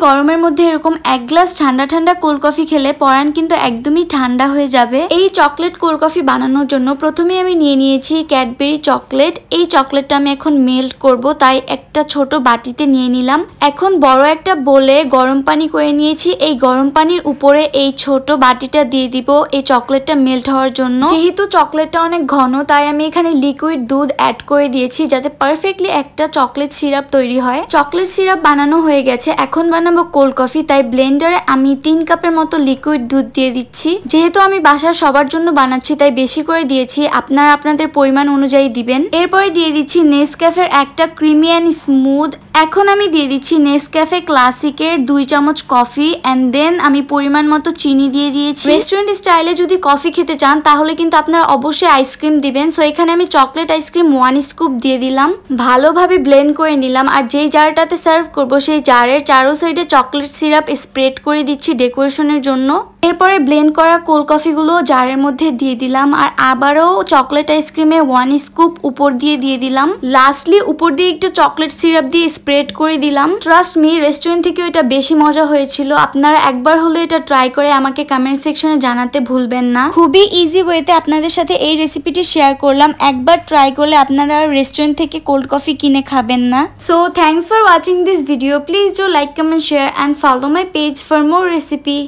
গরমের মধ্যে এরকম এক গ্লাস ঠান্ডা ঠান্ডা কোল্ড কফি খেলে পরান কিন্তু একদমই ঠান্ডা হয়ে যাবে। এই চকলেট কোল্ড কফি বানানোর জন্য প্রথমে আমি নিয়ে নিয়েছি ক্যাডবেরি চকলেট। এই চকলেটটা আমি এখন মেল্ট করব, তাই একটা ছোট বাটিতে নিয়ে নিলাম। এখন বড় একটা বোলে গরম পানি করে নিয়েছি। এই গরম পানির উপরে এই ছোট বাটিটা দিয়ে দিব এই চকলেটটা মেল্ট হওয়ার জন্য। যেহেতু চকলেটটা অনেক ঘন, তাই আমি এখানে লিকুইড দুধ অ্যাড করে দিয়েছি যাতে পারফেক্টলি একটা চকলেট সিরাপ তৈরি হয়। চকলেট সিরাপ বানানো হয়ে গেছে, এখন বানাবো কোল্ড কফি। তাই ব্লেন্ডারে আমি 3 কাপের মতো লিকুইড দুধ দিয়ে দিচ্ছি। যেহেতু আমি বাসার সবার জন্য বানাচ্ছি তাই বেশি করে দিয়েছি, আপনারা আপনাদের পরিমাণ অনুযায়ী দিবেন। এরপরে দিয়ে দিচ্ছি নেসক্যাফের একটা ক্রিমি অ্যান্ড স্মুথ। এখন আমি দিয়ে দিচ্ছি নেসক্যাফে ক্লাসিকের 2 চামচ কফি অ্যান্ড দেন আমি পরিমাণ মতো চিনি দিয়ে দিয়েছি। রেস্টুরেন্ট স্টাইলে যদি কফি খেতে চান তাহলে কিন্তু আপনারা অবশ্যই আইসক্রিম দিবেন। সো এখানে আমি চকলেট আইসক্রিম 1 স্কুপ দিয়ে দিলাম। ভালোভাবে ব্লেন্ড করে নিলাম। আর যেই জারটাতে সার্ভ করব সেই জারের চারো সাইডে চকলেট সিরাপ স্প্রেড করে দিচ্ছি ডেকোরেশনের জন্য। এরপরে ব্লেন্ড করা কোল্ড কফিগুলো জারের মধ্যে দিয়ে দিলাম আর আবারও চকলেট আইসক্রিমের 1 স্কুপ উপর দিয়ে দিলাম। লাস্টলি উপর দিয়ে একটু চকলেট সিরাপ দিয়ে স্প্রেড করে দিলাম। ট্রাস্ট মি, রেস্টুরেন্ট থেকেও এটা বেশি মজা হয়েছিল। আপনারা একবার হলে এটা ট্রাই করে আমাকে কমেন্ট সেকশনে জানাতে ভুলবেন না। খুবই ইজি ওয়েতে আপনাদের সাথে এই রেসিপিটি শেয়ার করলাম। একবার ট্রাই করলে আপনারা রেস্টুরেন্ট থেকে কোল্ড কফি কিনে খাবেন না। So thanks for watching this video. Please do like, comment, share and follow my page for more recipe.